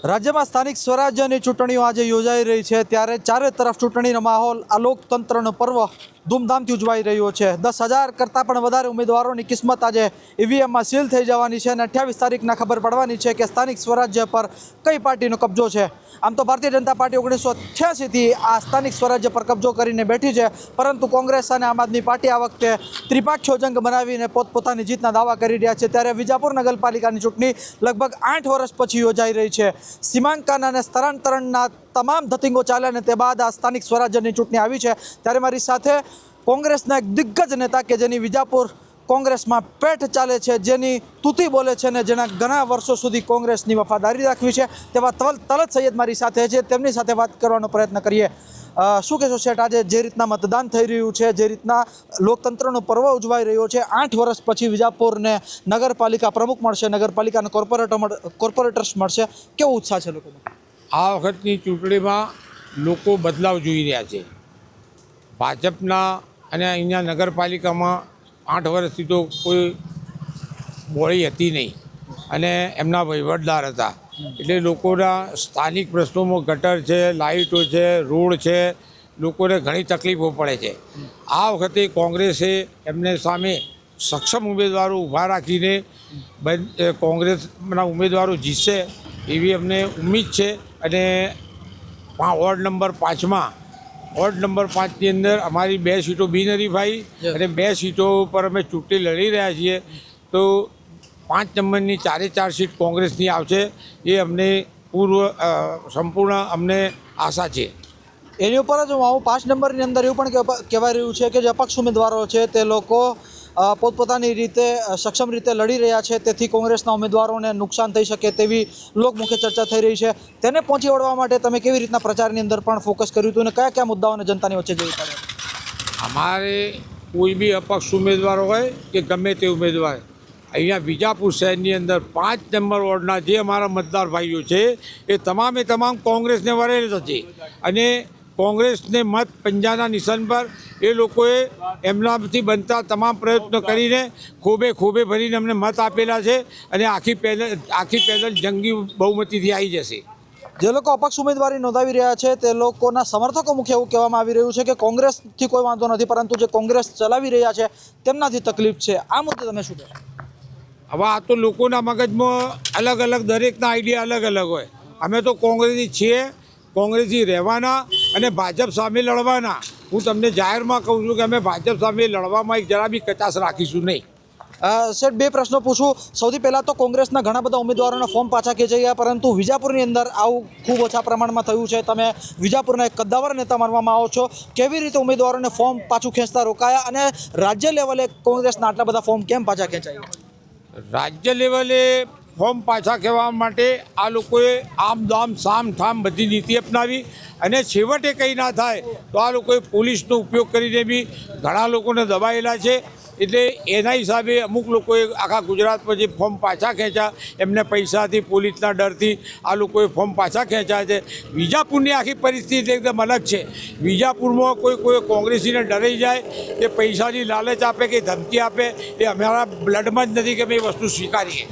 राज्य में स्थानिक स्वराज्य चूंटणीओ आज योजाई रही है त्यारे चारे तरफ चूंटणीनो माहौल आ लोकतंत्रनो पर्व धूमधामथी उजवाई रह्यो छे। 10,000 करता पण वधारे उम्मीदवारोनी किस्मत आज ईवीएम में सील थई जवानी छे अने 28 तारीखना खबर पड़वानी छे के स्थानिक स्वराज्य पर कई पार्टीनो कब्जो छे। आम तो भारतीय जनता पार्टी 1988 थी आ स्थानिक स्वराज्य पर कब्जो करीने बैठी है, परंतु कांग्रेस और आम आदमी पार्टी आ वखते त्रिपाक्षीय जंग बनावीने पोतपोतानी जीतना दावा करी रह्या छे। त्यारे विजापुर नगरपालिकानी चूंटणी लगभग 8 वर्ष पछी योजाई रही है। सीमांकन और स्थलांतरणना तमाम धतिंगो चाले ने ते बाद आ स्थानिक स्वराज्यनी चूंटणी आवी छे। त्यारे मारी साथे कांग्रेसना एक दिग्गज नेता के जेनी विजापुर कांग्रेस में पेठ चाले छे, जेनी तूती बोले छे ने जेना घणा वर्षों सुधी कांग्रेसनी वफादारी राखवी छे तेवा तलत सैयद मारी साथे छे। तेमनी साथे बात करवानो प्रयत्न करीए। शुं कहेशो शेठ, आज जे रीतना मतदान थई रह्युं छे, जे रीतना लोकतंत्रनो पर्व उजवाई रह्यो छे, 8 वर्ष पछी विजापुरने नगरपालिका प्रमुख मळशे, नगरपालिकाना कोर्पोरेटर्स मळशे, केवो उत्साह छे लोकोनो? आ वखतनी चूंटणीमां लोको बदलाव जोई रह्या छे। भाजपना अने अहींया नगरपालिकामां 8 वर्षथी तो कोई बोળી હતી નહીં અને એમના વહીવટદાર હતા, એટલે લોકોના સ્થાનિક પ્રશ્નોમાં ગટર છે, લાઇટો છે, રોડ છે, લોકોને ઘણી તકલીફો પડે છે। આ વખતે કોંગ્રેસે એમને સામે સક્ષમ ઉમેદવારો ઊભા રાખીને કોંગ્રેસના ઉમેદવારો જીતશે એવી અમને ઉમ્મીદ છે। અને વોર્ડ નંબર 5માં વોર્ડ નંબર 5ની અંદર અમારી 2 સીટો બિનહરીફાઈ અને 2 સીટો પર અમે ચૂંટણી લડી રહ્યા છીએ। તો 5 નંબરની 4 સીટ કોંગ્રેસની આવશે એ અમને સંપૂર્ણ અમને આશા છે। એની ઉપર જ હું આવું 5 નંબરની અંદર એવું પણ કહેવાય રહ્યું છે કે જે અપક્ષ ઉમેદવારો છે તે લોકો પોતપોતાની રીતે સક્ષમ રીતે લડી રહ્યા છે, તેથી કોંગ્રેસના ઉમેદવારોને નુકસાન થઈ શકે તેવી લોકમુખે ચર્ચા થઈ રહી છે। તેને પહોંચી વળવા માટે તમે કેવી રીતના પ્રચારની અંદર પણ ફોકસ કર્યું હતું અને કયા કયા મુદ્દાઓને જનતાની વચ્ચે જઈ પડે? અમારે કોઈ બી અપક્ષ ઉમેદવાર હોય કે ગમે તે ઉમેદવાર અહીંયા વિજાપુર શહેરની અંદર 5 નંબર વોર્ડના જે અમારા મતદાર ભાઈઓ છે એ તમામે તમામ કોંગ્રેસને વરેલ છે અને કોંગ્રેસને મત પંજાના નિશાન પર એ લોકોએ એમનાથી બનતા તમામ પ્રયત્નો કરીને ખોબે ભરીને અમને મત આપેલા છે અને આખી પેનલ જંગી બહુમતીથી આવી જશે। જે લોકો અપક્ષ ઉમેદવારી નોંધાવી રહ્યા છે તે લોકોના સમર્થકો મુખ્ય એવું કહેવામાં આવી રહ્યું છે કે કોંગ્રેસથી કોઈ વાંધો નથી, પરંતુ જે કોંગ્રેસ ચલાવી રહ્યા છે તેમનાથી તકલીફ છે। આ મુદ્દે તમે શું કહેશો? હવે આ તો લોકોના મગજમાં અલગ અલગ દરેકના આઈડિયા અલગ અલગ હોય। અમે તો કોંગ્રેસી છીએ, કોંગ્રેસી રહેવાના અને ભાજપ સામે લડવાના। હું તમને જાહેરમાં કહું છું કે અમે ભાજપ સામે લડવામાં એક જરા બી કચાશ રાખીશું નહીં। શેઠ, 2 પ્રશ્નો પૂછું। સૌથી પહેલાં તો કોંગ્રેસના ઘણા બધા ઉમેદવારોના ફોર્મ પાછા ખેંચાઈ ગયા, પરંતુ વિજાપુરની અંદર આવું ખૂબ ઓછા પ્રમાણમાં થયું છે। તમે વિજાપુરના એક કદ્દાવર નેતા માનવામાં આવો છો, કેવી રીતે ઉમેદવારોને ફોર્મ પાછું ખેંચતા રોકાયા અને રાજ્ય લેવલે કોંગ્રેસના આટલા બધા ફોર્મ કેમ પાછા ખેંચાયા? રાજ્ય લેવલે ફોર્મ પાછા ખેંચવા માટે આ લોકોએ આમ દામ સામ ઠામ બધી નીતિ અપનાવી અને છેવટે કંઈ ના થાય તો આ લોકોએ પોલીસનો ઉપયોગ કરીને બી ઘણા લોકોને દબાયેલા છે। એટલે એના હિસાબે અમુક લોકોએ આખા ગુજરાતમાં જે ફોર્મ પાછા ખેંચ્યા એમને પૈસાથી પોલીસના ડરથી આ લોકોએ ફોર્મ પાછા ખેંચ્યા છે। વિજાપુરની આખી પરિસ્થિતિ એકદમ અલગ છે। વિજાપુરમાં કોઈ કોંગ્રેસીને ડરાઈ જાય કે પૈસાની લાલચ આપે કે ધમકી આપે એ અમારા બ્લડમાં જ નથી કે અમે એ વસ્તુ સ્વીકારીએ।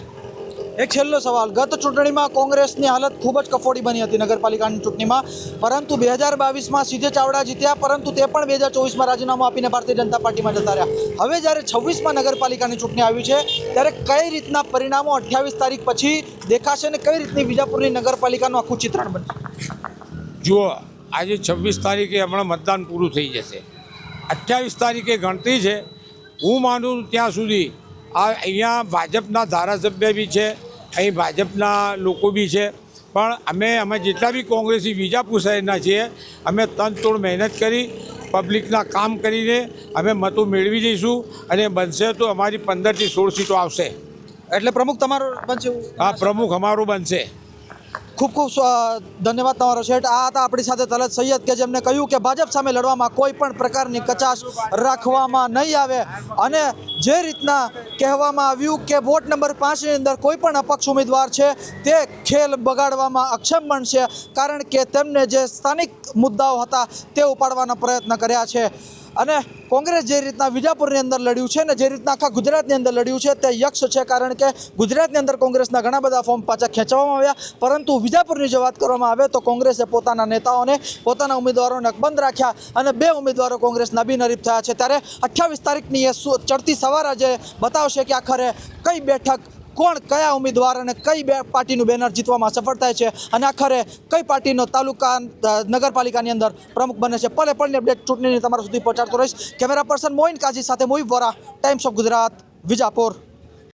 એક છેલ્લો સવાલ, ગત ચૂંટણીમાં કોંગ્રેસની હાલત ખૂબ જ કફોડી બની હતી નગરપાલિકાની ચૂંટણીમાં, પરંતુ 2022માં સીધે ચાવડા જીત્યા, પરંતુ તે પણ 2024માં રાજીનામું આપીને ભારતીય જનતા પાર્ટીમાં જતા રહ્યા। હવે જ્યારે 26માં નગરપાલિકાની ચૂંટણી આવી છે ત્યારે કઈ રીતના પરિણામો 28 તારીખ પછી દેખાશે અને કઈ રીતની વિજાપુરની નગરપાલિકાનું આખું ચિત્રણ બનશે? જુઓ, આજે 26 તારીખે હમણાં મતદાન પૂરું થઈ જશે, 28 તારીખે ગણતરી છે। હું માનું ત્યાં સુધી અહીંયા ભાજપના ધારાસભ્ય બી છે, અહીં ભાજપના લોકો બી છે, પણ અમે જેટલા બી કોંગ્રેસી વિજાપુર શહેરના છીએ અમે તનતોડ મહેનત કરી પબ્લિકના કામ કરીને અમે મતો મેળવી જઈશું અને બનશે તો અમારી 15 થી 16 સીટો આવશે। એટલે પ્રમુખ તમારો બનશે? હા, પ્રમુખ અમારો બનશે। ખૂબ ખૂબ ધન્યવાદ તમારો શેઠ। આ હતા આપણી સાથે તલત સૈયદ કે જેમને કહ્યું કે ભાજપ સામે લડવામાં કોઈ પણ પ્રકારની કચાશ રાખવામાં નહીં આવે અને જે રીતના કહેવામાં આવ્યું કે વોર્ડ નંબર 5ની અંદર કોઈ પણ અપક્ષ ઉમેદવાર છે તે ખેલ બગાડવામાં અક્ષમ બનશે, કારણ કે તેમને જે સ્થાનિક મુદ્દાઓ હતા તે ઉપાડવાના પ્રયત્ન કર્યા છે। અને કોંગ્રેસ જે રીતના વિજાપુરની અંદર લડ્યું છે ને જે રીતના આખા ગુજરાતની અંદર લડ્યું છે તે યક્ષ છે, કારણ કે ગુજરાતની અંદર કોંગ્રેસના ઘણા બધા ફોર્મ પાછા ખેંચવામાં આવ્યા, પરંતુ વિજાપુરની જો વાત કરવામાં આવે તો કોંગ્રેસે પોતાના નેતાઓને, પોતાના ઉમેદવારોને અકબંધ રાખ્યા અને 2 ઉમેદવારો કોંગ્રેસના બિનહરીફ થયા છે. ત્યારે 28 તારીખની એ ચડતી સવાર આજે બતાવશે કે આખરે કઈ બેઠક કોણ, કયા ઉમેદવાર અને કઈ પાર્ટીનું બેનર જીતવામાં સફળ થાય છે અને આખરે કઈ પાર્ટીનો તાલુકા નગરપાલિકાની અંદર પ્રમુખ બને છે. પલે પલની અપડેટ ચૂંટણીની તમારા સુધી પહોંચાડતો રહીશ. કેમેરા પર્સન મોઇન કાજી સાથે મોહિબ વોરા, ટાઈમ્સ ઓફ ગુજરાત, વિજાપુર.